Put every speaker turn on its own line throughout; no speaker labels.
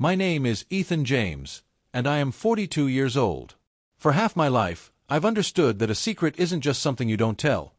My name is Ethan James, and I am 42 years old. For half my life, I've understood that a secret isn't just something you don't tell.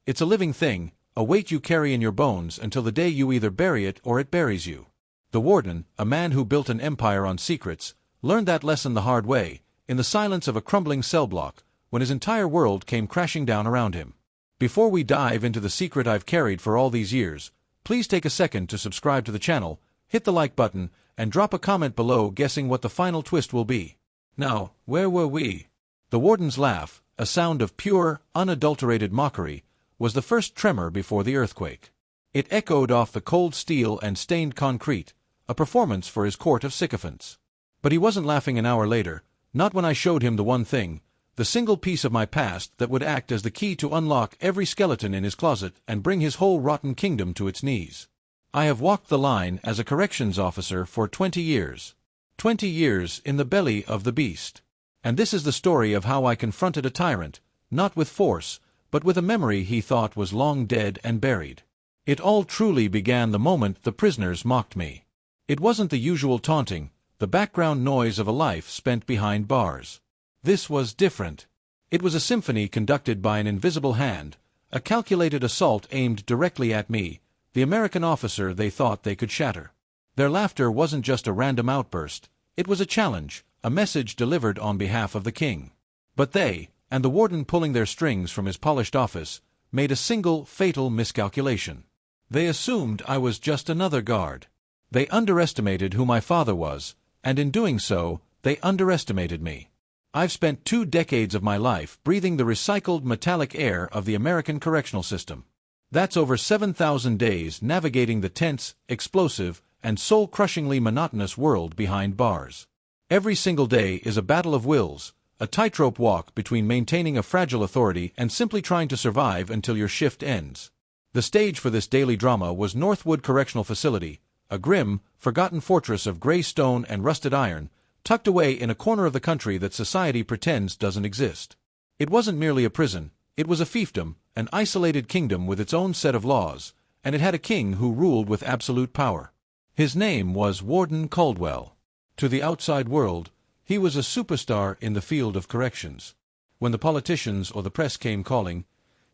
It's a living thing, a weight you carry in your bones until the day you either bury it or it buries you. The warden, a man who built an empire on secrets, learned that lesson the hard way, in the silence of a crumbling cell block, when his entire world came crashing down around him. Before we dive into the secret I've carried for all these years, please take a second to subscribe to the channel, hit the like button, and drop a comment below guessing what the final twist will be. Now, where were we? The warden's laugh, a sound of pure, unadulterated mockery, was the first tremor before the earthquake. It echoed off the cold steel and stained concrete, a performance for his court of sycophants. But he wasn't laughing an hour later, not when I showed him the one thing, the single piece of my past that would act as the key to unlock every skeleton in his closet and bring his whole rotten kingdom to its knees. I have walked the line as a corrections officer for 20 years. 20 years in the belly of the beast. And this is the story of how I confronted a tyrant, not with force, but with a memory he thought was long dead and buried. It all truly began the moment the prisoners mocked me. It wasn't the usual taunting, the background noise of a life spent behind bars. This was different. It was a symphony conducted by an invisible hand, a calculated assault aimed directly at me, the American officer they thought they could shatter. Their laughter wasn't just a random outburst, it was a challenge, a message delivered on behalf of the king. But they, and the warden pulling their strings from his polished office, made a single, fatal miscalculation. They assumed I was just another guard. They underestimated who my father was, and in doing so, they underestimated me. I've spent 2 decades of my life breathing the recycled metallic air of the American correctional system. That's over 7,000 days navigating the tense, explosive, and soul-crushingly monotonous world behind bars. Every single day is a battle of wills, a tightrope walk between maintaining a fragile authority and simply trying to survive until your shift ends. The stage for this daily drama was Northwood Correctional Facility, a grim, forgotten fortress of gray stone and rusted iron, tucked away in a corner of the country that society pretends doesn't exist. It wasn't merely a prison, it was a fiefdom, an isolated kingdom with its own set of laws, and it had a king who ruled with absolute power. His name was Warden Caldwell. To the outside world, he was a superstar in the field of corrections. When the politicians or the press came calling,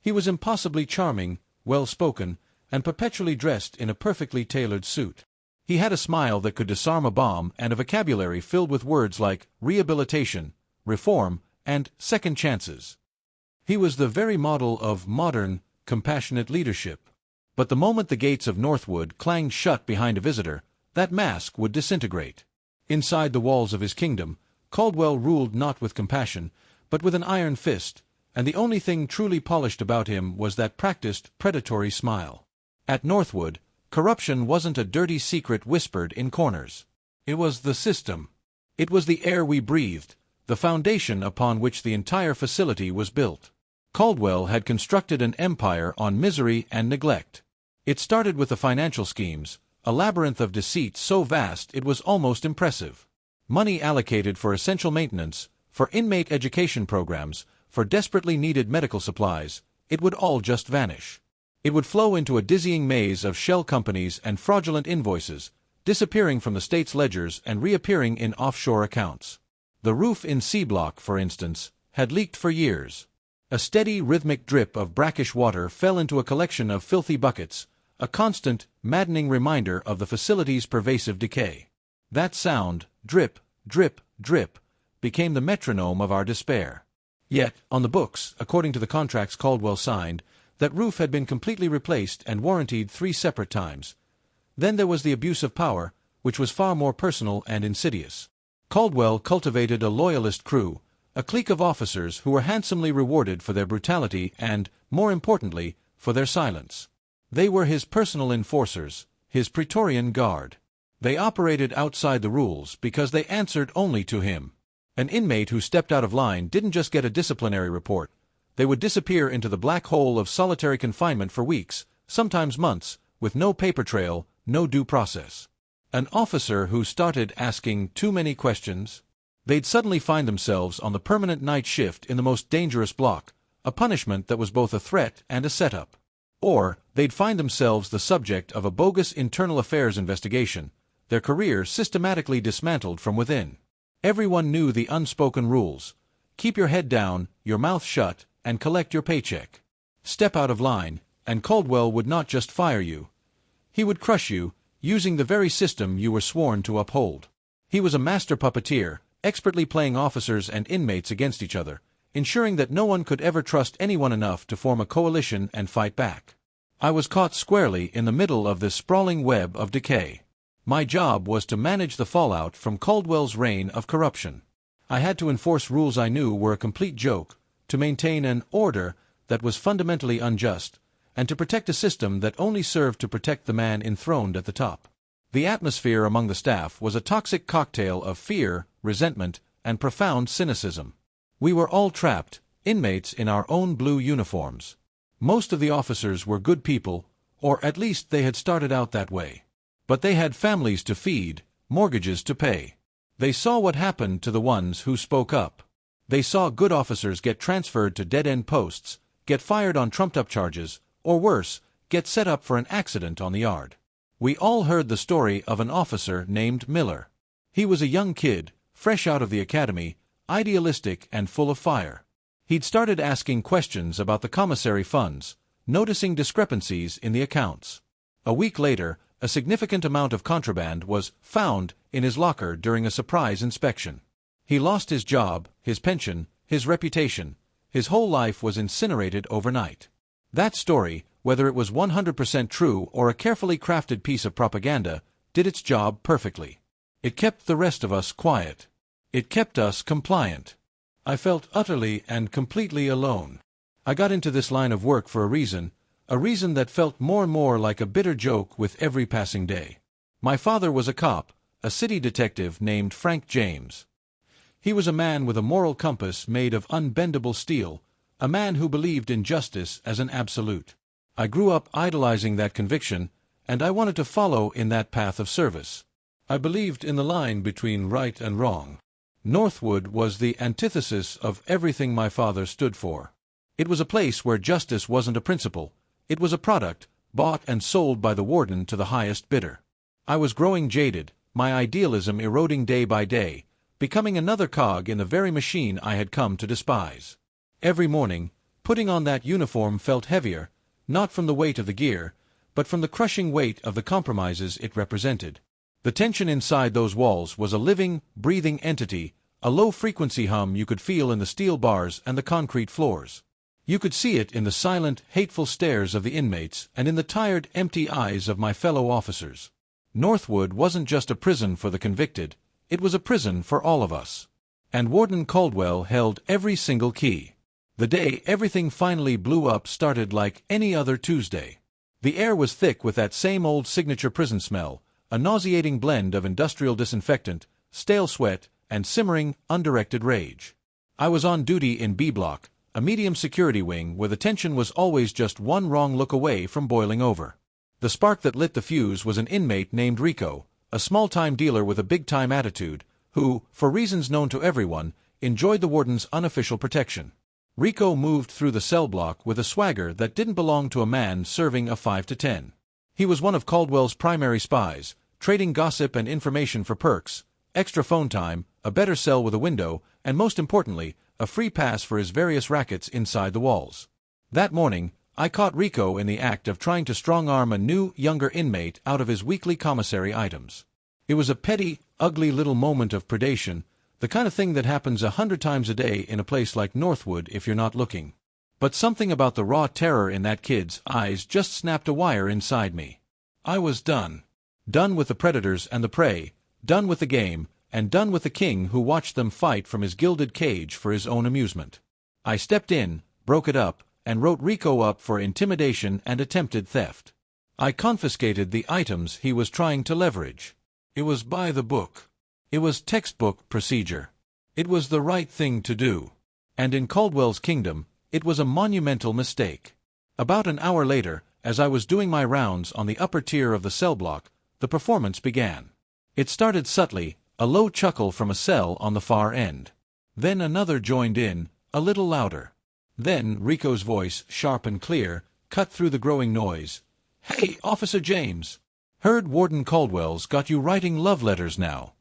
he was impossibly charming, well-spoken, and perpetually dressed in a perfectly tailored suit. He had a smile that could disarm a bomb and a vocabulary filled with words like rehabilitation, reform, and second chances. He was the very model of modern, compassionate leadership. But the moment the gates of Northwood clanged shut behind a visitor, that mask would disintegrate. Inside the walls of his kingdom, Caldwell ruled not with compassion, but with an iron fist, and the only thing truly polished about him was that practiced, predatory smile. At Northwood, corruption wasn't a dirty secret whispered in corners. It was the system. It was the air we breathed, the foundation upon which the entire facility was built. Caldwell had constructed an empire on misery and neglect. It started with the financial schemes, a labyrinth of deceit so vast it was almost impressive. Money allocated for essential maintenance, for inmate education programs, for desperately needed medical supplies, it would all just vanish. It would flow into a dizzying maze of shell companies and fraudulent invoices, disappearing from the state's ledgers and reappearing in offshore accounts. The roof in C Block, for instance, had leaked for years. A steady, rhythmic drip of brackish water fell into a collection of filthy buckets, a constant, maddening reminder of the facility's pervasive decay. That sound, drip, drip, drip, became the metronome of our despair. Yet, on the books, according to the contracts Caldwell signed, that roof had been completely replaced and warrantied 3 separate times. Then there was the abuse of power, which was far more personal and insidious. Caldwell cultivated a loyalist crew, a clique of officers who were handsomely rewarded for their brutality and, more importantly, for their silence. They were his personal enforcers, his Praetorian Guard. They operated outside the rules because they answered only to him. An inmate who stepped out of line didn't just get a disciplinary report. They would disappear into the black hole of solitary confinement for weeks, sometimes months, with no paper trail, no due process. An officer who started asking too many questions, they'd suddenly find themselves on the permanent night shift in the most dangerous block, a punishment that was both a threat and a setup. Or, they'd find themselves the subject of a bogus internal affairs investigation, their career systematically dismantled from within. Everyone knew the unspoken rules. Keep your head down, your mouth shut, and collect your paycheck. Step out of line, and Caldwell would not just fire you. He would crush you, using the very system you were sworn to uphold. He was a master puppeteer, expertly playing officers and inmates against each other, ensuring that no one could ever trust anyone enough to form a coalition and fight back. I was caught squarely in the middle of this sprawling web of decay. My job was to manage the fallout from Caldwell's reign of corruption. I had to enforce rules I knew were a complete joke, to maintain an order that was fundamentally unjust, and to protect a system that only served to protect the man enthroned at the top. The atmosphere among the staff was a toxic cocktail of fear, resentment, and profound cynicism. We were all trapped, inmates in our own blue uniforms. Most of the officers were good people, or at least they had started out that way. But they had families to feed, mortgages to pay. They saw what happened to the ones who spoke up. They saw good officers get transferred to dead-end posts, get fired on trumped-up charges, or worse, get set up for an accident on the yard. We all heard the story of an officer named Miller. He was a young kid, fresh out of the academy, idealistic and full of fire. He'd started asking questions about the commissary funds, noticing discrepancies in the accounts. A week later, a significant amount of contraband was found in his locker during a surprise inspection. He lost his job, his pension, his reputation. His whole life was incinerated overnight. That story, whether it was 100% true or a carefully crafted piece of propaganda, did its job perfectly. It kept the rest of us quiet. It kept us compliant. I felt utterly and completely alone. I got into this line of work for a reason that felt more and more like a bitter joke with every passing day. My father was a cop, a city detective named Frank James. He was a man with a moral compass made of unbendable steel, a man who believed in justice as an absolute. I grew up idolizing that conviction, and I wanted to follow in that path of service. I believed in the line between right and wrong. Northwood was the antithesis of everything my father stood for. It was a place where justice wasn't a principle. It was a product, bought and sold by the warden to the highest bidder. I was growing jaded, my idealism eroding day by day, becoming another cog in the very machine I had come to despise. Every morning, putting on that uniform felt heavier, not from the weight of the gear, but from the crushing weight of the compromises it represented. The tension inside those walls was a living, breathing entity, a low-frequency hum you could feel in the steel bars and the concrete floors. You could see it in the silent, hateful stares of the inmates and in the tired, empty eyes of my fellow officers. Northwood wasn't just a prison for the convicted, it was a prison for all of us. And Warden Caldwell held every single key. The day everything finally blew up started like any other Tuesday. The air was thick with that same old signature prison smell, a nauseating blend of industrial disinfectant, stale sweat, and simmering, undirected rage. I was on duty in B Block, a medium security wing where the tension was always just one wrong look away from boiling over. The spark that lit the fuse was an inmate named Rico, a small-time dealer with a big-time attitude, who, for reasons known to everyone, enjoyed the warden's unofficial protection. Rico moved through the cell block with a swagger that didn't belong to a man serving a 5 to 10. He was one of Caldwell's primary spies, trading gossip and information for perks, extra phone time, a better cell with a window, and most importantly, a free pass for his various rackets inside the walls. That morning, I caught Rico in the act of trying to strong-arm a new, younger inmate out of his weekly commissary items. It was a petty, ugly little moment of predation, the kind of thing that happens 100 times a day in a place like Northwood if you're not looking. But something about the raw terror in that kid's eyes just snapped a wire inside me. I was done. Done with the predators and the prey, done with the game, and done with the king who watched them fight from his gilded cage for his own amusement. I stepped in, broke it up, and wrote Rico up for intimidation and attempted theft. I confiscated the items he was trying to leverage. It was by the book. It was textbook procedure. It was the right thing to do. And in Caldwell's kingdom, it was a monumental mistake. About an hour later, as I was doing my rounds on the upper tier of the cell block, the performance began. It started subtly, a low chuckle from a cell on the far end. Then another joined in, a little louder. Then Rico's voice, sharp and clear, cut through the growing noise. "Hey, Officer James! Heard Warden Caldwell's got you writing love letters now."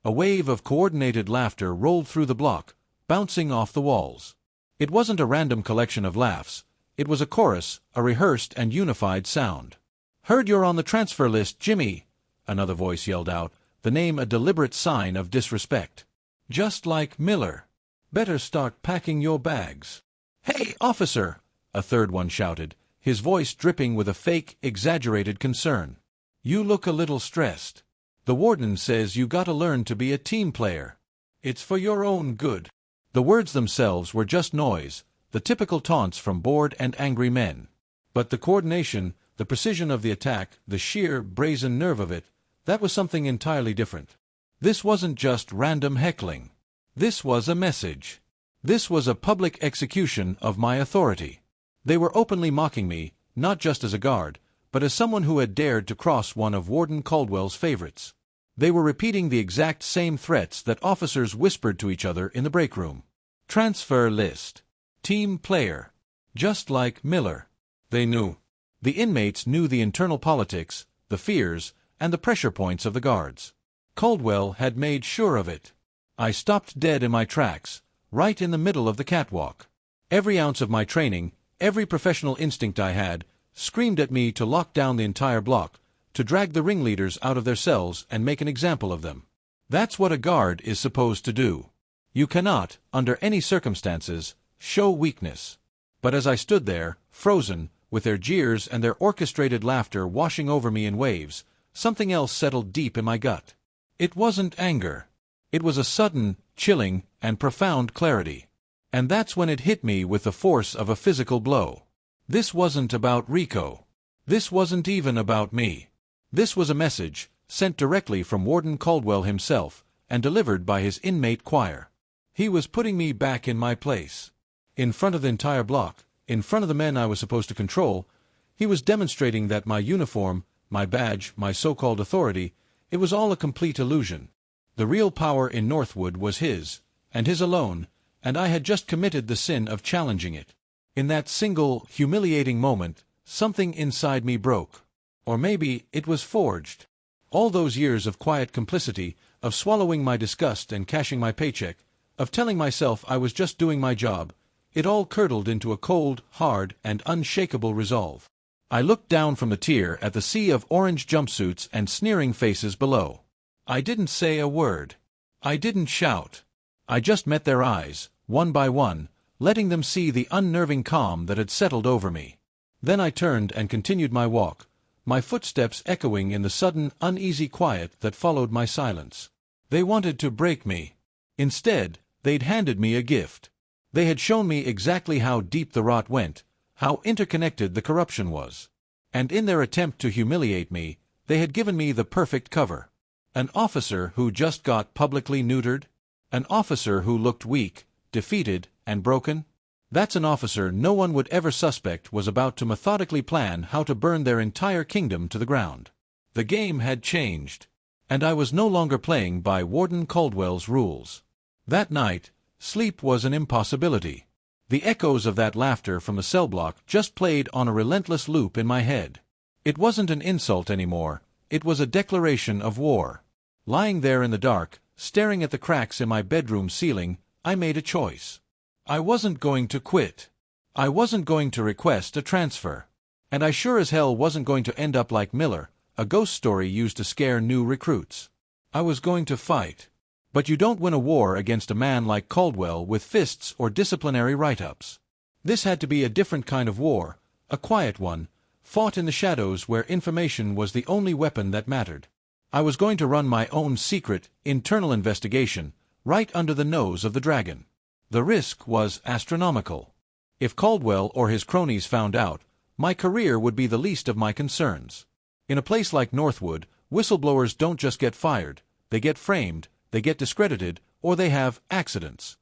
A wave of coordinated laughter rolled through the block, bouncing off the walls. It wasn't a random collection of laughs. It was a chorus, a rehearsed and unified sound. "Heard you're on the transfer list, Jimmy," another voice yelled out, the name a deliberate sign of disrespect. "Just like Miller. Better start packing your bags." "Hey, officer!" a third one shouted, his voice dripping with a fake, exaggerated concern. "You look a little stressed. The warden says you gotta learn to be a team player. It's for your own good." The words themselves were just noise, the typical taunts from bored and angry men. But the coordination, the precision of the attack, the sheer, brazen nerve of it, that was something entirely different. This wasn't just random heckling. This was a message. This was a public execution of my authority. They were openly mocking me, not just as a guard, but as someone who had dared to cross one of Warden Caldwell's favorites. They were repeating the exact same threats that officers whispered to each other in the break room. Transfer list. Team player. Just like Miller. They knew. The inmates knew the internal politics, the fears, and the pressure points of the guards. Caldwell had made sure of it. I stopped dead in my tracks, right in the middle of the catwalk. Every ounce of my training, every professional instinct I had, screamed at me to lock down the entire block, to drag the ringleaders out of their cells and make an example of them. That's what a guard is supposed to do. You cannot, under any circumstances, show weakness. But as I stood there, frozen, with their jeers and their orchestrated laughter washing over me in waves, something else settled deep in my gut. It wasn't anger. It was a sudden, chilling, and profound clarity. And that's when it hit me with the force of a physical blow. This wasn't about Rico. This wasn't even about me. This was a message, sent directly from Warden Caldwell himself, and delivered by his inmate choir. He was putting me back in my place. In front of the entire block, in front of the men I was supposed to control, he was demonstrating that my uniform, my badge, my so-called authority, it was all a complete illusion. The real power in Northwood was his, and his alone, and I had just committed the sin of challenging it. In that single, humiliating moment, something inside me broke. Or maybe it was forged. All those years of quiet complicity, of swallowing my disgust and cashing my paycheck, of telling myself I was just doing my job, it all curdled into a cold, hard, and unshakable resolve. I looked down from the tier at the sea of orange jumpsuits and sneering faces below. I didn't say a word. I didn't shout. I just met their eyes, one by one, letting them see the unnerving calm that had settled over me. Then I turned and continued my walk, my footsteps echoing in the sudden, uneasy quiet that followed my silence. They wanted to break me. Instead, they'd handed me a gift. They had shown me exactly how deep the rot went, how interconnected the corruption was. And in their attempt to humiliate me, they had given me the perfect cover. An officer who just got publicly neutered? An officer who looked weak, defeated, and broken? That's an officer no one would ever suspect was about to methodically plan how to burn their entire kingdom to the ground. The game had changed, and I was no longer playing by Warden Caldwell's rules. That night, sleep was an impossibility. The echoes of that laughter from the cell block just played on a relentless loop in my head. It wasn't an insult anymore, it was a declaration of war. Lying there in the dark, staring at the cracks in my bedroom ceiling, I made a choice. I wasn't going to quit. I wasn't going to request a transfer. And I sure as hell wasn't going to end up like Miller, a ghost story used to scare new recruits. I was going to fight. But you don't win a war against a man like Caldwell with fists or disciplinary write-ups. This had to be a different kind of war, a quiet one, fought in the shadows where information was the only weapon that mattered. I was going to run my own secret, internal investigation, right under the nose of the dragon. The risk was astronomical. If Caldwell or his cronies found out, my career would be the least of my concerns. In a place like Northwood, whistleblowers don't just get fired, they get framed, they get discredited, or they have accidents.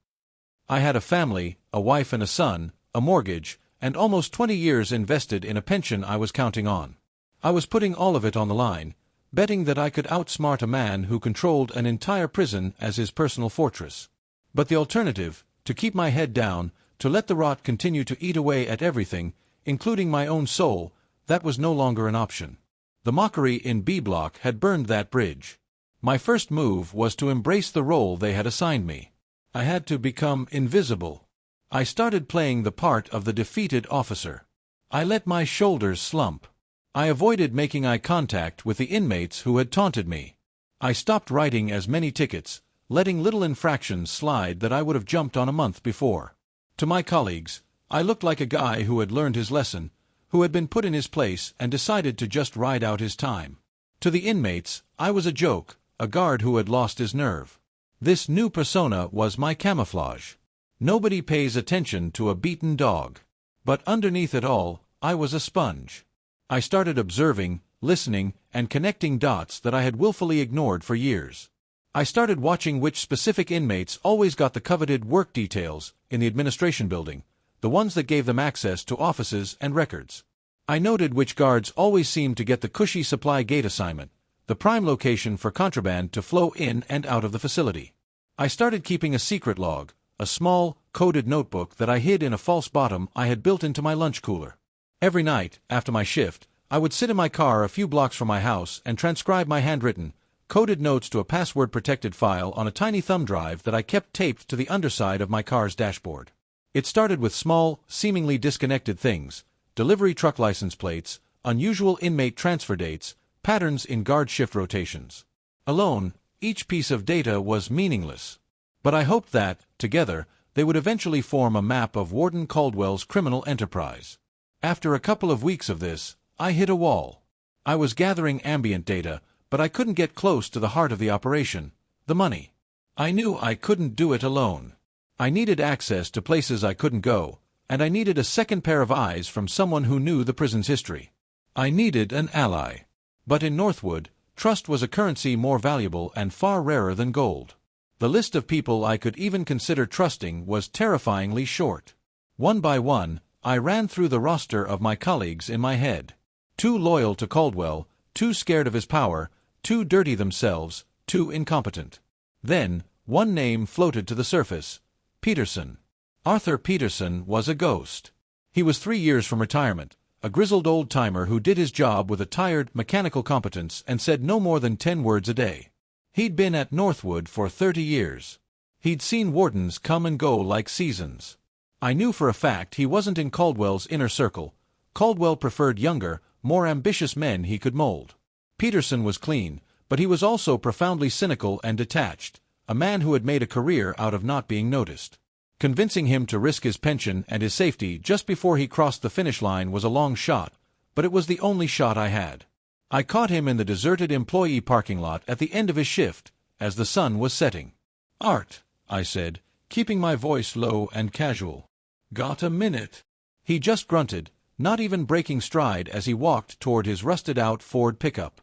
I had a family, a wife and a son, a mortgage, and almost 20 years invested in a pension I was counting on. I was putting all of it on the line, betting that I could outsmart a man who controlled an entire prison as his personal fortress. But the alternative, to keep my head down, to let the rot continue to eat away at everything, including my own soul, that was no longer an option. The mockery in B Block had burned that bridge. My first move was to embrace the role they had assigned me. I had to become invisible. I started playing the part of the defeated officer. I let my shoulders slump. I avoided making eye contact with the inmates who had taunted me. I stopped writing as many tickets, letting little infractions slide that I would have jumped on a month before. To my colleagues, I looked like a guy who had learned his lesson, who had been put in his place and decided to just ride out his time. To the inmates, I was a joke, a guard who had lost his nerve. This new persona was my camouflage. Nobody pays attention to a beaten dog. But underneath it all, I was a sponge. I started observing, listening, and connecting dots that I had willfully ignored for years. I started watching which specific inmates always got the coveted work details in the administration building, the ones that gave them access to offices and records. I noted which guards always seemed to get the cushy supply gate assignment, the prime location for contraband to flow in and out of the facility. I started keeping a secret log, a small, coded notebook that I hid in a false bottom I had built into my lunch cooler. Every night, after my shift, I would sit in my car a few blocks from my house and transcribe my handwritten, coded notes to a password-protected file on a tiny thumb drive that I kept taped to the underside of my car's dashboard. It started with small, seemingly disconnected things: delivery truck license plates, unusual inmate transfer dates, patterns in guard shift rotations. Alone, each piece of data was meaningless. But I hoped that, together, they would eventually form a map of Warden Caldwell's criminal enterprise. After a couple of weeks of this, I hit a wall. I was gathering ambient data, but I couldn't get close to the heart of the operation, the money. I knew I couldn't do it alone. I needed access to places I couldn't go, and I needed a second pair of eyes from someone who knew the prison's history. I needed an ally. But in Northwood, trust was a currency more valuable and far rarer than gold. The list of people I could even consider trusting was terrifyingly short. One by one, I ran through the roster of my colleagues in my head. Too loyal to Caldwell, too scared of his power, too dirty themselves, too incompetent. Then, one name floated to the surface: Peterson. Arthur Peterson was a ghost. He was 3 years from retirement, a grizzled old-timer who did his job with a tired, mechanical competence and said no more than 10 words a day. He'd been at Northwood for 30 years. He'd seen wardens come and go like seasons. I knew for a fact he wasn't in Caldwell's inner circle. Caldwell preferred younger, more ambitious men he could mold. Peterson was clean, but he was also profoundly cynical and detached, a man who had made a career out of not being noticed. Convincing him to risk his pension and his safety just before he crossed the finish line was a long shot, but it was the only shot I had. I caught him in the deserted employee parking lot at the end of his shift, as the sun was setting. "Art," I said, keeping my voice low and casual. "Got a minute?" He just grunted, not even breaking stride as he walked toward his rusted-out Ford pickup.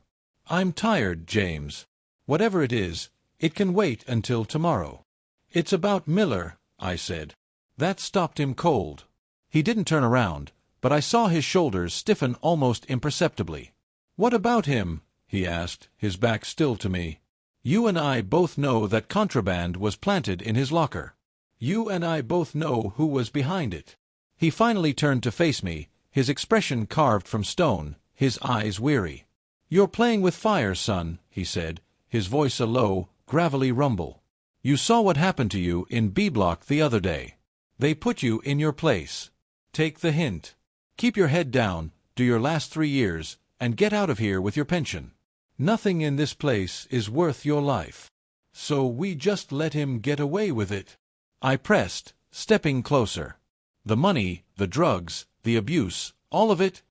"I'm tired, James. Whatever it is, it can wait until tomorrow." "It's about Miller," I said. That stopped him cold. He didn't turn around, but I saw his shoulders stiffen almost imperceptibly. "What about him?" he asked, his back still to me. "You and I both know that contraband was planted in his locker. You and I both know who was behind it." He finally turned to face me, his expression carved from stone, his eyes weary. "You're playing with fire, son," he said, his voice a low, gravelly rumble. "You saw what happened to you in B Block the other day. They put you in your place. Take the hint. Keep your head down, do your last 3 years, and get out of here with your pension. Nothing in this place is worth your life. So we just let him get away with it." I pressed, stepping closer. "The money, the drugs, the abuse, all of it?"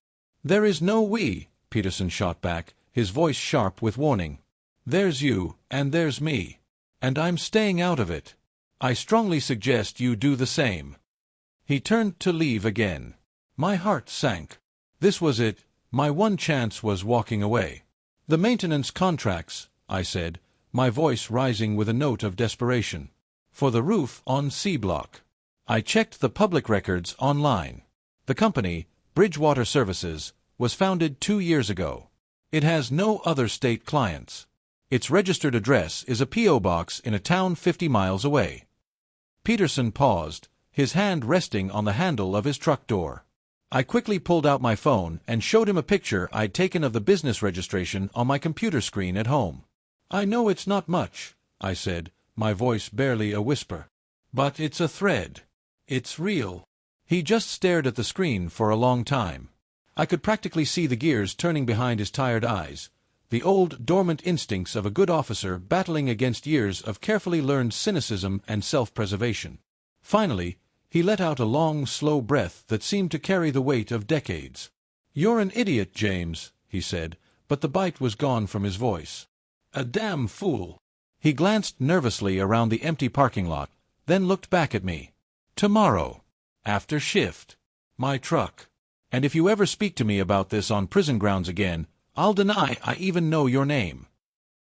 "There is no we," Peterson shot back, his voice sharp with warning. "There's you, and there's me. And I'm staying out of it. I strongly suggest you do the same." He turned to leave again. My heart sank. This was it. My one chance was walking away. "The maintenance contracts," I said, my voice rising with a note of desperation. "For the roof on C Block." I checked the public records online. The company, Bridgewater Services, was founded 2 years ago. It has no other state clients. Its registered address is a P.O. box in a town 50 miles away. Peterson paused, his hand resting on the handle of his truck door. I quickly pulled out my phone and showed him a picture I'd taken of the business registration on my computer screen at home. "I know it's not much," I said, my voice barely a whisper. "But it's a thread. It's real." He just stared at the screen for a long time. I could practically see the gears turning behind his tired eyes, the old, dormant instincts of a good officer battling against years of carefully learned cynicism and self-preservation. Finally, he let out a long, slow breath that seemed to carry the weight of decades. "You're an idiot, James," he said, but the bite was gone from his voice. "A damn fool." He glanced nervously around the empty parking lot, then looked back at me. "Tomorrow. After shift. My truck. And if you ever speak to me about this on prison grounds again, I'll deny I even know your name."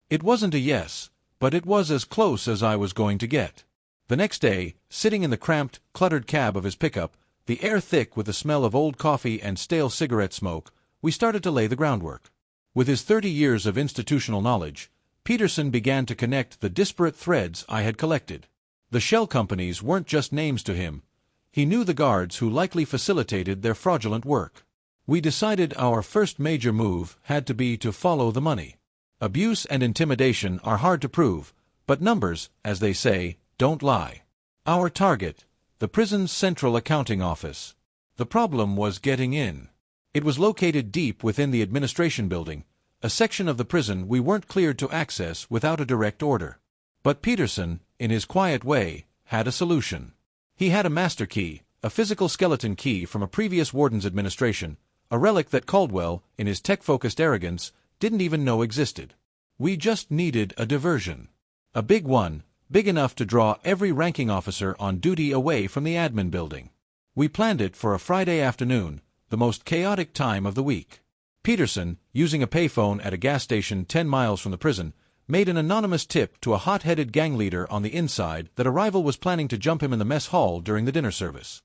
It wasn't a yes, but it was as close as I was going to get. The next day, sitting in the cramped, cluttered cab of his pickup, the air thick with the smell of old coffee and stale cigarette smoke, we started to lay the groundwork. With his 30 years of institutional knowledge, Peterson began to connect the disparate threads I had collected. The shell companies weren't just names to him. He knew the guards who likely facilitated their fraudulent work. We decided our first major move had to be to follow the money. Abuse and intimidation are hard to prove, but numbers, as they say, don't lie. Our target, the prison's central accounting office. The problem was getting in. It was located deep within the administration building, a section of the prison we weren't cleared to access without a direct order. But Peterson, in his quiet way, had a solution. He had a master key, a physical skeleton key from a previous warden's administration, a relic that Caldwell, in his tech-focused arrogance, didn't even know existed. We just needed a diversion. A big one, big enough to draw every ranking officer on duty away from the admin building. We planned it for a Friday afternoon, the most chaotic time of the week. Peterson, using a payphone at a gas station 10 miles from the prison, made an anonymous tip to a hot-headed gang leader on the inside that a rival was planning to jump him in the mess hall during the dinner service.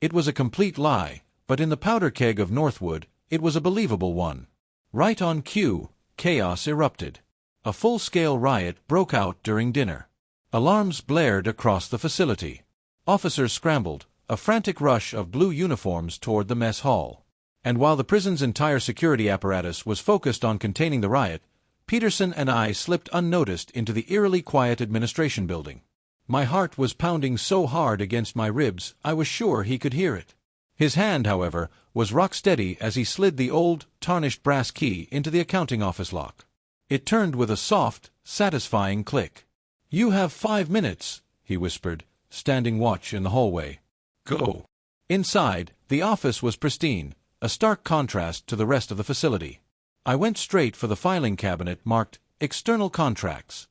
It was a complete lie, but in the powder keg of Northwood, it was a believable one. Right on cue, chaos erupted. A full-scale riot broke out during dinner. Alarms blared across the facility. Officers scrambled, a frantic rush of blue uniforms toward the mess hall. And while the prison's entire security apparatus was focused on containing the riot, Peterson and I slipped unnoticed into the eerily quiet administration building. My heart was pounding so hard against my ribs I was sure he could hear it. His hand, however, was rock steady as he slid the old, tarnished brass key into the accounting office lock. It turned with a soft, satisfying click. "You have 5 minutes," he whispered, standing watch in the hallway. "Go." Inside, the office was pristine, a stark contrast to the rest of the facility. I went straight for the filing cabinet marked External Contracts.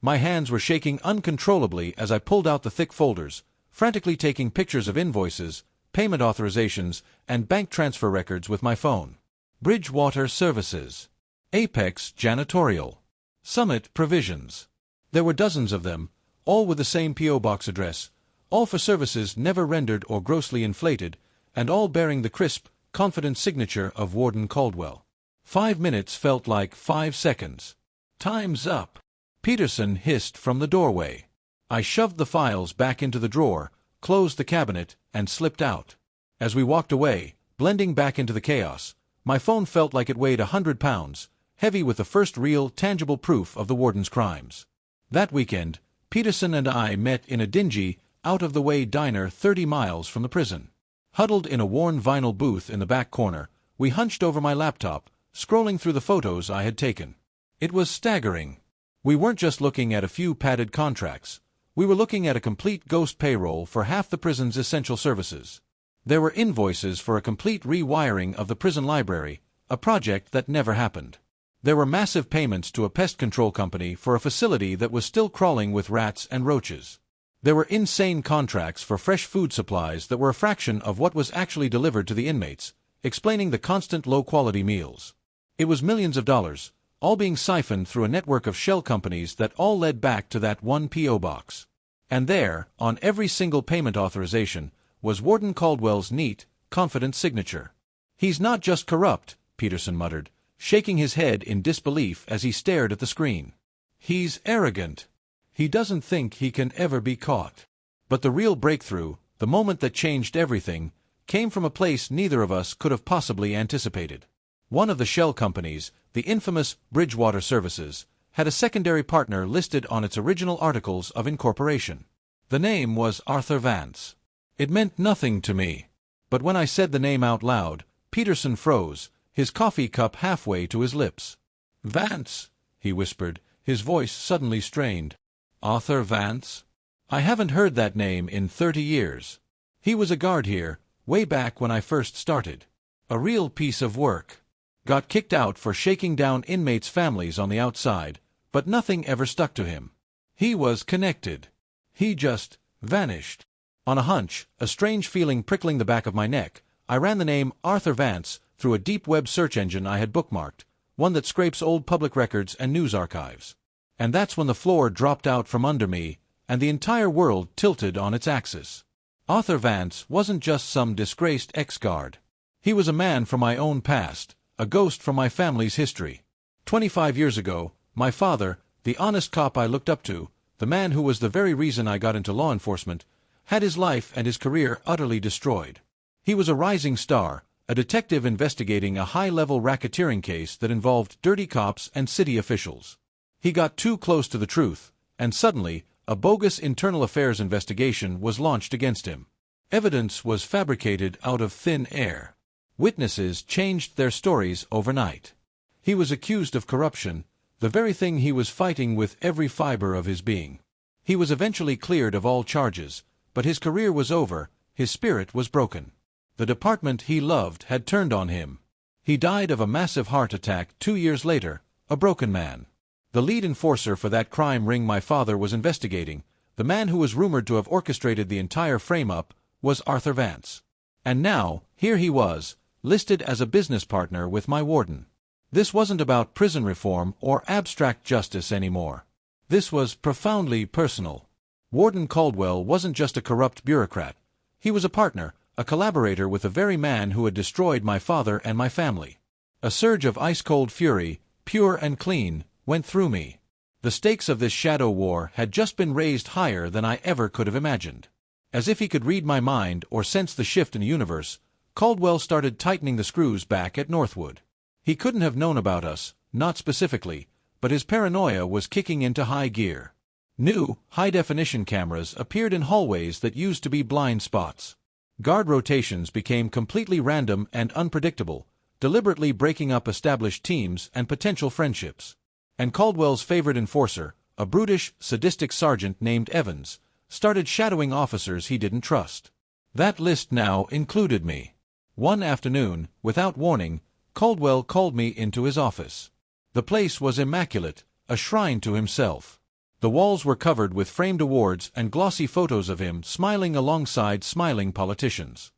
My hands were shaking uncontrollably as I pulled out the thick folders, frantically taking pictures of invoices, payment authorizations, and bank transfer records with my phone. Bridgewater Services. Apex Janitorial. Summit Provisions. There were dozens of them, all with the same P.O. box address, all for services never rendered or grossly inflated, and all bearing the crisp, confident signature of Warden Caldwell. 5 minutes felt like 5 seconds. "Time's up," Peterson hissed from the doorway. I shoved the files back into the drawer, closed the cabinet, and slipped out. As we walked away, blending back into the chaos, my phone felt like it weighed 100 pounds, heavy with the first real, tangible proof of the warden's crimes. That weekend, Peterson and I met in a dingy, out-of-the-way diner 30 miles from the prison. Huddled in a worn vinyl booth in the back corner, we hunched over my laptop, scrolling through the photos I had taken. It was staggering. We weren't just looking at a few padded contracts. We were looking at a complete ghost payroll for half the prison's essential services. There were invoices for a complete rewiring of the prison library, a project that never happened. There were massive payments to a pest control company for a facility that was still crawling with rats and roaches. There were insane contracts for fresh food supplies that were a fraction of what was actually delivered to the inmates, explaining the constant low-quality meals. It was millions of dollars, all being siphoned through a network of shell companies that all led back to that one P.O. box. And there, on every single payment authorization, was Warden Caldwell's neat, confident signature. "He's not just corrupt," Peterson muttered, shaking his head in disbelief as he stared at the screen. "He's arrogant. He doesn't think he can ever be caught." But the real breakthrough, the moment that changed everything, came from a place neither of us could have possibly anticipated. One of the shell companies, the infamous Bridgewater Services, had a secondary partner listed on its original articles of incorporation. The name was Arthur Vance. It meant nothing to me. But when I said the name out loud, Peterson froze, his coffee cup halfway to his lips. "Vance," he whispered, his voice suddenly strained. "Arthur Vance? I haven't heard that name in 30 years. He was a guard here, way back when I first started. A real piece of work. Got kicked out for shaking down inmates' families on the outside, but nothing ever stuck to him. He was connected. He just vanished." On a hunch, a strange feeling prickling the back of my neck, I ran the name Arthur Vance through a deep web search engine I had bookmarked, one that scrapes old public records and news archives. And that's when the floor dropped out from under me, and the entire world tilted on its axis. Arthur Vance wasn't just some disgraced ex-guard. He was a man from my own past, a ghost from my family's history. 25 years ago, my father, the honest cop I looked up to, the man who was the very reason I got into law enforcement, had his life and his career utterly destroyed. He was a rising star, a detective investigating a high-level racketeering case that involved dirty cops and city officials. He got too close to the truth, and suddenly, a bogus internal affairs investigation was launched against him. Evidence was fabricated out of thin air. Witnesses changed their stories overnight. He was accused of corruption, the very thing he was fighting with every fiber of his being. He was eventually cleared of all charges, but his career was over, his spirit was broken. The department he loved had turned on him. He died of a massive heart attack 2 years later, a broken man. The lead enforcer for that crime ring my father was investigating, the man who was rumored to have orchestrated the entire frame-up, was Arthur Vance. And now, here he was, listed as a business partner with my warden. This wasn't about prison reform or abstract justice anymore. This was profoundly personal. Warden Caldwell wasn't just a corrupt bureaucrat. He was a partner, a collaborator with the very man who had destroyed my father and my family. A surge of ice-cold fury, pure and clean, went through me. The stakes of this shadow war had just been raised higher than I ever could have imagined. As if he could read my mind or sense the shift in the universe, Caldwell started tightening the screws back at Northwood. He couldn't have known about us, not specifically, but his paranoia was kicking into high gear. New, high-definition cameras appeared in hallways that used to be blind spots. Guard rotations became completely random and unpredictable, deliberately breaking up established teams and potential friendships. And Caldwell's favorite enforcer, a brutish, sadistic sergeant named Evans, started shadowing officers he didn't trust. That list now included me. One afternoon, without warning, Caldwell called me into his office. The place was immaculate, a shrine to himself. The walls were covered with framed awards and glossy photos of him smiling alongside smiling politicians.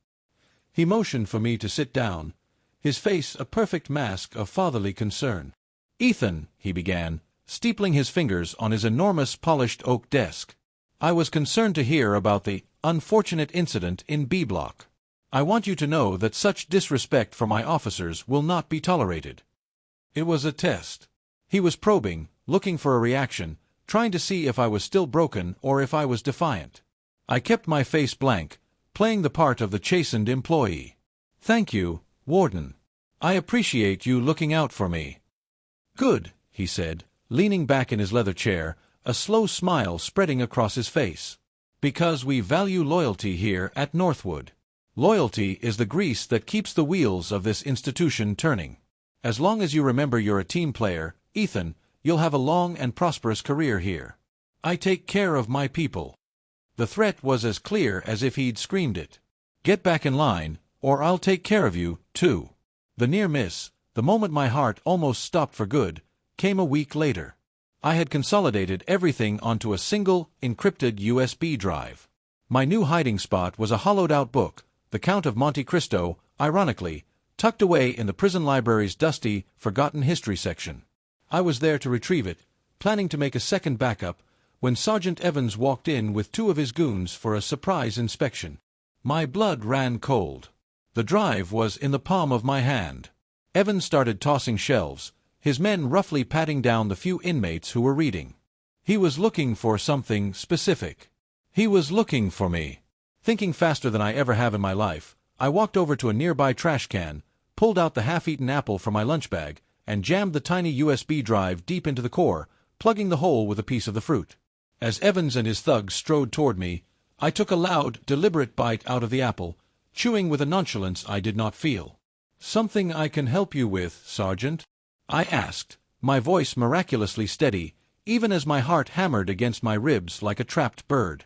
He motioned for me to sit down, his face a perfect mask of fatherly concern. "Ethan," he began, steepling his fingers on his enormous polished oak desk, "I was concerned to hear about the unfortunate incident in B Block. I want you to know that such disrespect for my officers will not be tolerated." It was a test. He was probing, looking for a reaction, trying to see if I was still broken or if I was defiant. I kept my face blank, playing the part of the chastened employee. "Thank you, Warden. I appreciate you looking out for me." "Good," he said, leaning back in his leather chair, a slow smile spreading across his face. "Because we value loyalty here at Northwood. Loyalty is the grease that keeps the wheels of this institution turning. As long as you remember you're a team player, Ethan, you'll have a long and prosperous career here. I take care of my people." The threat was as clear as if he'd screamed it. "Get back in line, or I'll take care of you, too." The near miss, the moment my heart almost stopped for good, came a week later. I had consolidated everything onto a single, encrypted USB drive. My new hiding spot was a hollowed-out book, The Count of Monte Cristo, ironically, tucked away in the prison library's dusty, forgotten history section. I was there to retrieve it, planning to make a second backup, when Sergeant Evans walked in with 2 of his goons for a surprise inspection. My blood ran cold. The drive was in the palm of my hand. Evans started tossing shelves, his men roughly patting down the few inmates who were reading. He was looking for something specific. He was looking for me. Thinking faster than I ever have in my life, I walked over to a nearby trash can, pulled out the half-eaten apple from my lunch bag, and jammed the tiny USB drive deep into the core, plugging the hole with a piece of the fruit. As Evans and his thugs strode toward me, I took a loud, deliberate bite out of the apple, chewing with a nonchalance I did not feel. "Something I can help you with, Sergeant?" I asked, my voice miraculously steady, even as my heart hammered against my ribs like a trapped bird.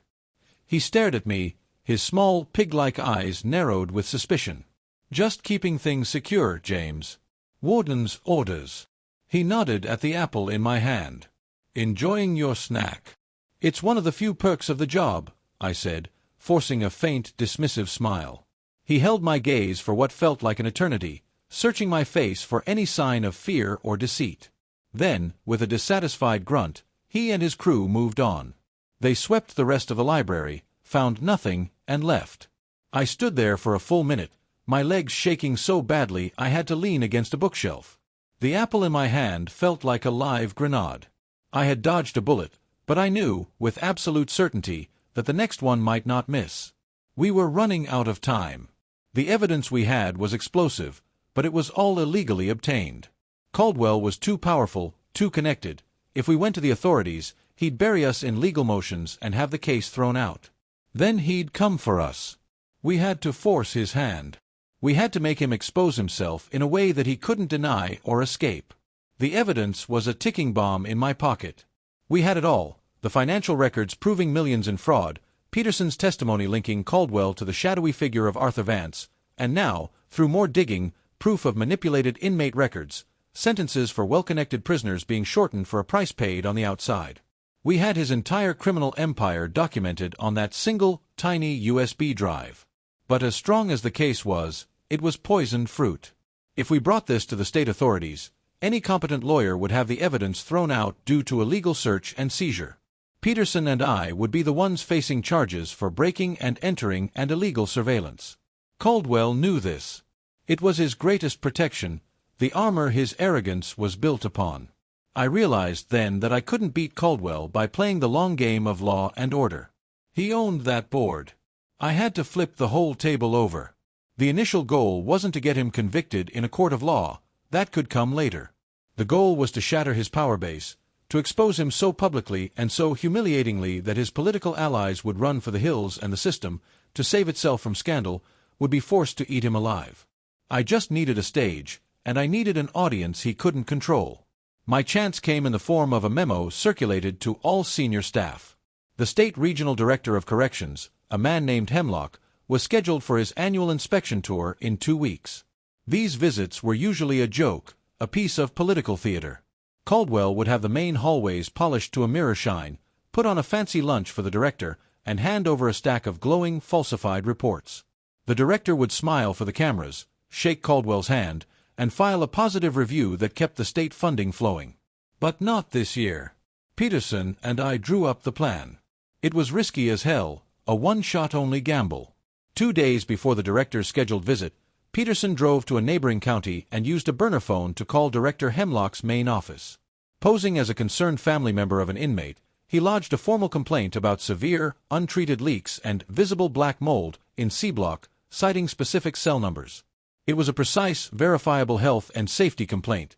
He stared at me, his small, pig-like eyes narrowed with suspicion. "Just keeping things secure, James. Warden's orders." He nodded at the apple in my hand. "Enjoying your snack?" "It's one of the few perks of the job," I said, forcing a faint, dismissive smile. He held my gaze for what felt like an eternity, searching my face for any sign of fear or deceit. Then, with a dissatisfied grunt, he and his crew moved on. They swept the rest of the library, found nothing, and left. I stood there for a full minute, my legs shaking so badly I had to lean against a bookshelf. The apple in my hand felt like a live grenade. I had dodged a bullet, but I knew, with absolute certainty, that the next one might not miss. We were running out of time. The evidence we had was explosive, but it was all illegally obtained. Caldwell was too powerful, too connected. If we went to the authorities, he'd bury us in legal motions and have the case thrown out. Then he'd come for us. We had to force his hand. We had to make him expose himself in a way that he couldn't deny or escape. The evidence was a ticking bomb in my pocket. We had it all: the financial records proving millions in fraud, Peterson's testimony linking Caldwell to the shadowy figure of Arthur Vance, and now, through more digging, proof of manipulated inmate records, sentences for well-connected prisoners being shortened for a price paid on the outside. We had his entire criminal empire documented on that single, tiny USB drive. But as strong as the case was, it was poisoned fruit. If we brought this to the state authorities, any competent lawyer would have the evidence thrown out due to illegal search and seizure. Peterson and I would be the ones facing charges for breaking and entering and illegal surveillance. Caldwell knew this. It was his greatest protection, the armor his arrogance was built upon. I realized then that I couldn't beat Caldwell by playing the long game of law and order. He owned that board. I had to flip the whole table over. The initial goal wasn't to get him convicted in a court of law. That could come later. The goal was to shatter his power base, to expose him so publicly and so humiliatingly that his political allies would run for the hills and the system, to save itself from scandal, would be forced to eat him alive. I just needed a stage, and I needed an audience he couldn't control. My chance came in the form of a memo circulated to all senior staff. The state regional director of corrections, a man named Hemlock, was scheduled for his annual inspection tour in 2 weeks. These visits were usually a joke, a piece of political theater. Caldwell would have the main hallways polished to a mirror shine, put on a fancy lunch for the director, and hand over a stack of glowing, falsified reports. The director would smile for the cameras, shake Caldwell's hand, and file a positive review that kept the state funding flowing. But not this year. Peterson and I drew up the plan. It was risky as hell, a one-shot-only gamble. 2 days before the director's scheduled visit, Peterson drove to a neighboring county and used a burner phone to call Director Hemlock's main office. Posing as a concerned family member of an inmate, he lodged a formal complaint about severe, untreated leaks and visible black mold in C Block, citing specific cell numbers. It was a precise, verifiable health and safety complaint,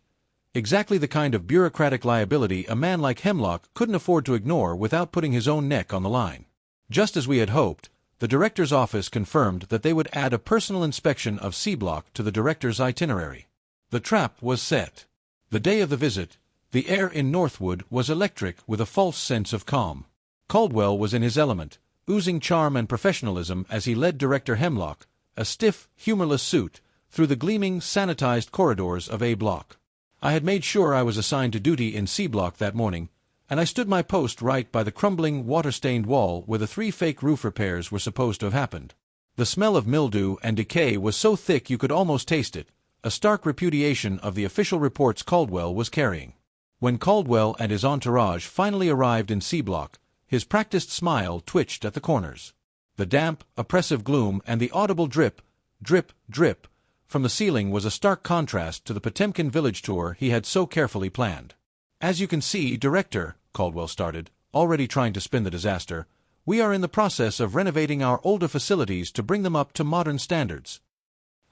exactly the kind of bureaucratic liability a man like Hemlock couldn't afford to ignore without putting his own neck on the line. Just as we had hoped, the director's office confirmed that they would add a personal inspection of C Block to the director's itinerary. The trap was set. The day of the visit, the air in Northwood was electric with a false sense of calm. Caldwell was in his element, oozing charm and professionalism as he led Director Hemlock, a stiff, humorless suit, through the gleaming, sanitized corridors of A Block. I had made sure I was assigned to duty in C Block that morning, and I stood my post right by the crumbling, water-stained wall where the 3 fake roof repairs were supposed to have happened. The smell of mildew and decay was so thick you could almost taste it, a stark repudiation of the official reports Caldwell was carrying. When Caldwell and his entourage finally arrived in C Block, his practiced smile twitched at the corners. The damp, oppressive gloom and the audible drip, drip, drip, from the ceiling was a stark contrast to the Potemkin village tour he had so carefully planned. "As you can see, Director," Caldwell started, already trying to spin the disaster, We are in the process of renovating our older facilities to bring them up to modern standards.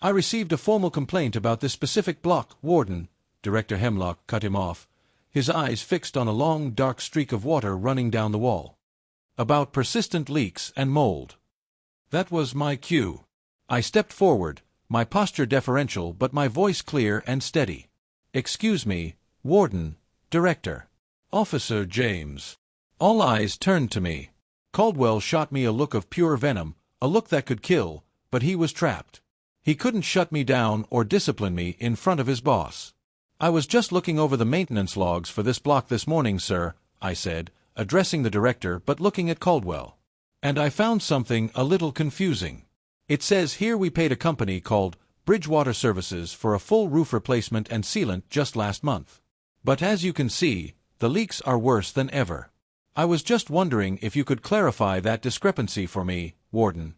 I received a formal complaint about this specific block, Warden. Director Hemlock cut him off, his eyes fixed on a long, dark streak of water running down the wall. About persistent leaks and mold. That was my cue. I stepped forward, my posture deferential but my voice clear and steady. Excuse me, Warden, Director. Officer James. All eyes turned to me. Caldwell shot me a look of pure venom, a look that could kill, but he was trapped. He couldn't shut me down or discipline me in front of his boss. I was just looking over the maintenance logs for this block this morning, sir, I said, addressing the director but looking at Caldwell. And I found something a little confusing. It says here we paid a company called Bridgewater Services for a full roof replacement and sealant just last month. But as you can see, the leaks are worse than ever. I was just wondering if you could clarify that discrepancy for me, Warden.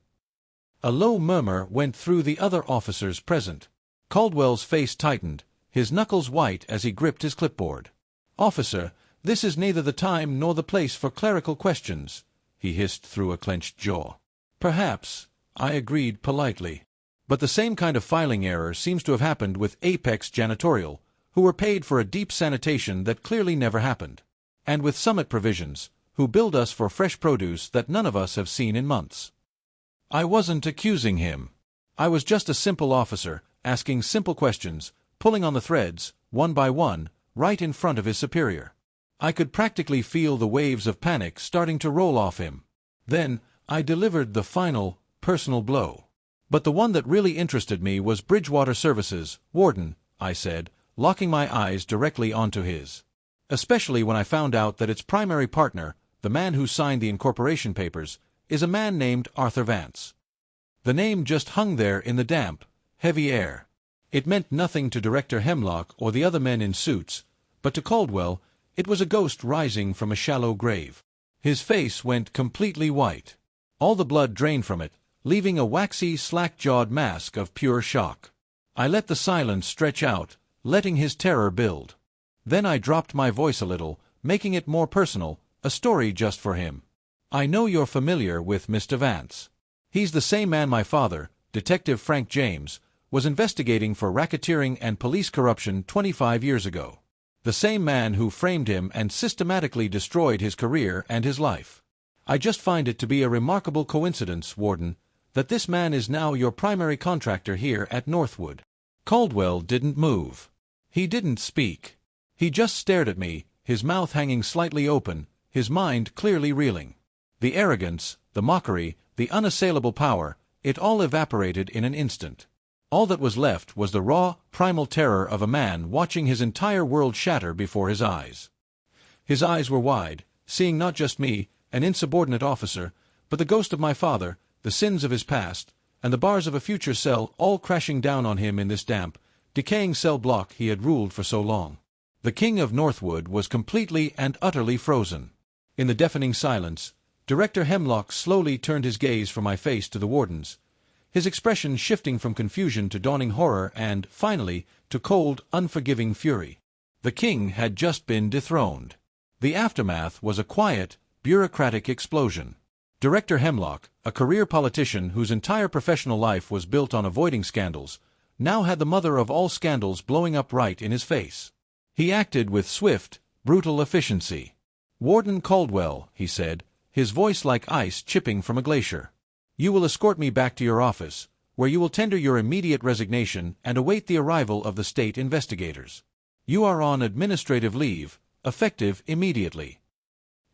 A low murmur went through the other officers present. Caldwell's face tightened, his knuckles white as he gripped his clipboard. Officer, this is neither the time nor the place for clerical questions, he hissed through a clenched jaw. Perhaps, I agreed politely. But the same kind of filing error seems to have happened with Apex Janitorial, who were paid for a deep sanitation that clearly never happened. And with Summit Provisions, who billed us for fresh produce that none of us have seen in months. I wasn't accusing him. I was just a simple officer, asking simple questions, pulling on the threads, one by one, right in front of his superior. I could practically feel the waves of panic starting to roll off him. Then, I delivered the final, personal blow. But the one that really interested me was Bridgewater Services, Warden, I said, locking my eyes directly onto his. Especially when I found out that its primary partner, the man who signed the incorporation papers, is a man named Arthur Vance. The name just hung there in the damp, heavy air. It meant nothing to Director Hemlock or the other men in suits, but to Caldwell, it was a ghost rising from a shallow grave. His face went completely white. All the blood drained from it, leaving a waxy, slack-jawed mask of pure shock. I let the silence stretch out, letting his terror build. Then I dropped my voice a little, making it more personal, a story just for him. I know you're familiar with Mr. Vance. He's the same man my father, Detective Frank James, was investigating for racketeering and police corruption 25 years ago. The same man who framed him and systematically destroyed his career and his life. I just find it to be a remarkable coincidence, Warden, that this man is now your primary contractor here at Northwood. Caldwell didn't move. He didn't speak. He just stared at me, his mouth hanging slightly open, his mind clearly reeling. The arrogance, the mockery, the unassailable power, it all evaporated in an instant. All that was left was the raw, primal terror of a man watching his entire world shatter before his eyes. His eyes were wide, seeing not just me, an insubordinate officer, but the ghost of my father, the sins of his past, and the bars of a future cell all crashing down on him in this damp, decaying cell block he had ruled for so long. The king of Northwood was completely and utterly frozen. In the deafening silence, Director Hemlock slowly turned his gaze from my face to the warden's, his expression shifting from confusion to dawning horror and, finally, to cold, unforgiving fury. The king had just been dethroned. The aftermath was a quiet, bureaucratic explosion. Director Hemlock, a career politician whose entire professional life was built on avoiding scandals, now had the mother of all scandals blowing up right in his face. He acted with swift, brutal efficiency. "Warden Caldwell," he said, his voice like ice chipping from a glacier. "You will escort me back to your office, where you will tender your immediate resignation and await the arrival of the state investigators. You are on administrative leave, effective immediately."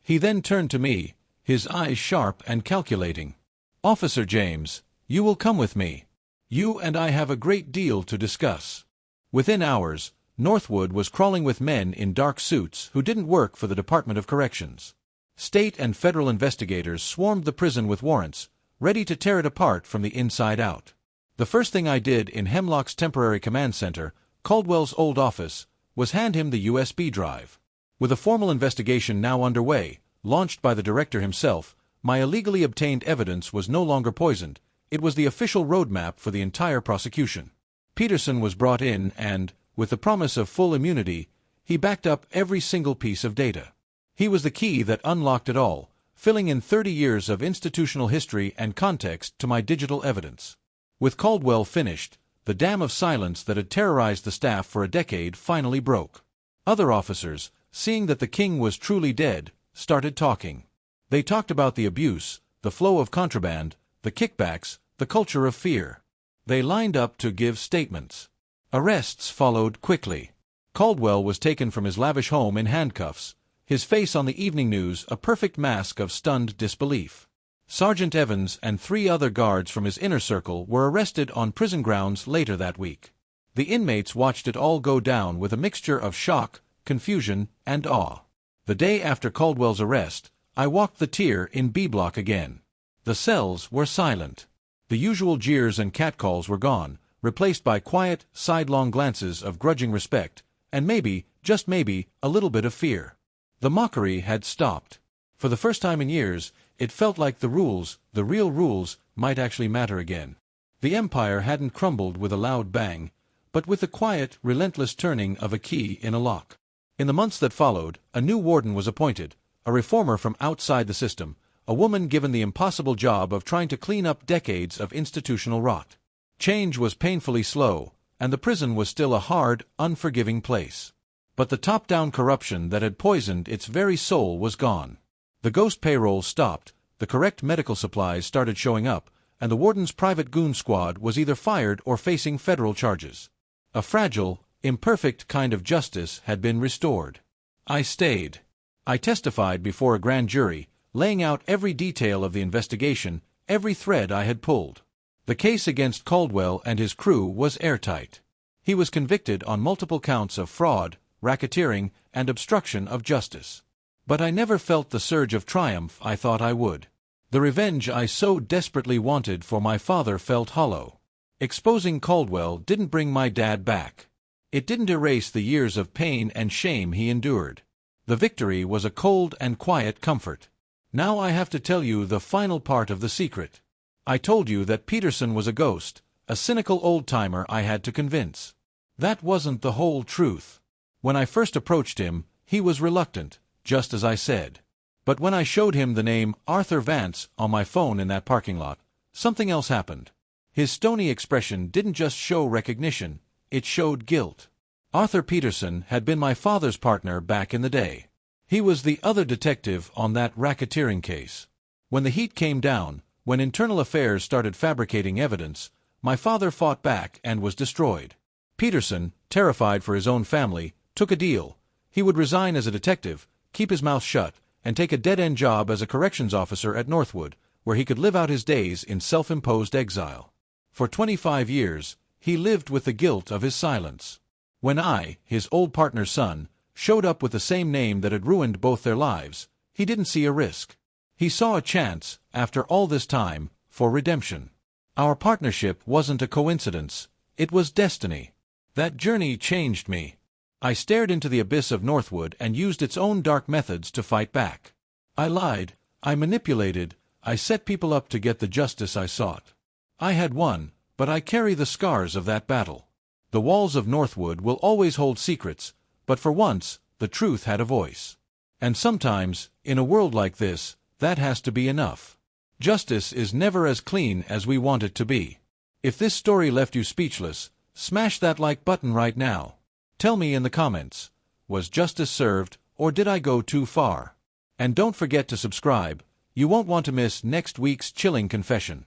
He then turned to me, his eyes sharp and calculating. "Officer James, you will come with me. You and I have a great deal to discuss." Within hours, Northwood was crawling with men in dark suits who didn't work for the Department of Corrections. State and federal investigators swarmed the prison with warrants, ready to tear it apart from the inside out. The first thing I did in Hemlock's temporary command center, Caldwell's old office, was hand him the USB drive. With a formal investigation now underway, launched by the director himself, my illegally obtained evidence was no longer poisoned. It was the official roadmap for the entire prosecution. Peterson was brought in and, with the promise of full immunity, he backed up every single piece of data. He was the key that unlocked it all, filling in 30 years of institutional history and context to my digital evidence. With Caldwell finished, the dam of silence that had terrorized the staff for a decade finally broke. Other officers, seeing that the king was truly dead, started talking. They talked about the abuse, the flow of contraband, the kickbacks, the culture of fear. They lined up to give statements. Arrests followed quickly. Caldwell was taken from his lavish home in handcuffs, his face on the evening news a perfect mask of stunned disbelief. Sergeant Evans and 3 other guards from his inner circle were arrested on prison grounds later that week. The inmates watched it all go down with a mixture of shock, confusion, and awe. The day after Caldwell's arrest, I walked the tier in B Block again. The cells were silent. The usual jeers and catcalls were gone, replaced by quiet, sidelong glances of grudging respect, and maybe, just maybe, a little bit of fear. The mockery had stopped. For the first time in years, it felt like the rules, the real rules, might actually matter again. The empire hadn't crumbled with a loud bang, but with the quiet, relentless turning of a key in a lock. In the months that followed, a new warden was appointed, a reformer from outside the system, a woman given the impossible job of trying to clean up decades of institutional rot. Change was painfully slow, and the prison was still a hard, unforgiving place. But the top-down corruption that had poisoned its very soul was gone. The ghost payroll stopped, the correct medical supplies started showing up, and the warden's private goon squad was either fired or facing federal charges. A fragile, imperfect kind of justice had been restored. I stayed. I testified before a grand jury, laying out every detail of the investigation, every thread I had pulled. The case against Caldwell and his crew was airtight. He was convicted on multiple counts of fraud, racketeering, and obstruction of justice. But I never felt the surge of triumph I thought I would. The revenge I so desperately wanted for my father felt hollow. Exposing Caldwell didn't bring my dad back. It didn't erase the years of pain and shame he endured. The victory was a cold and quiet comfort. Now I have to tell you the final part of the secret. I told you that Peterson was a ghost, a cynical old-timer I had to convince. That wasn't the whole truth. When I first approached him, he was reluctant, just as I said. But when I showed him the name Arthur Vance on my phone in that parking lot, something else happened. His stony expression didn't just show recognition, it showed guilt. Arthur Peterson had been my father's partner back in the day. He was the other detective on that racketeering case. When the heat came down, when Internal Affairs started fabricating evidence, my father fought back and was destroyed. Peterson, terrified for his own family, took a deal. He would resign as a detective, keep his mouth shut, and take a dead-end job as a corrections officer at Northwood, where he could live out his days in self-imposed exile. For 25 years, he lived with the guilt of his silence. When I, his old partner's son, showed up with the same name that had ruined both their lives, he didn't see a risk. He saw a chance, after all this time, for redemption. Our partnership wasn't a coincidence, it was destiny. That journey changed me. I stared into the abyss of Northwood and used its own dark methods to fight back. I lied, I manipulated, I set people up to get the justice I sought. I had won, but I carry the scars of that battle. The walls of Northwood will always hold secrets, but for once, the truth had a voice. And sometimes, in a world like this, that has to be enough. Justice is never as clean as we want it to be. If this story left you speechless, smash that like button right now. Tell me in the comments, was justice served, or did I go too far? And don't forget to subscribe, you won't want to miss next week's chilling confession.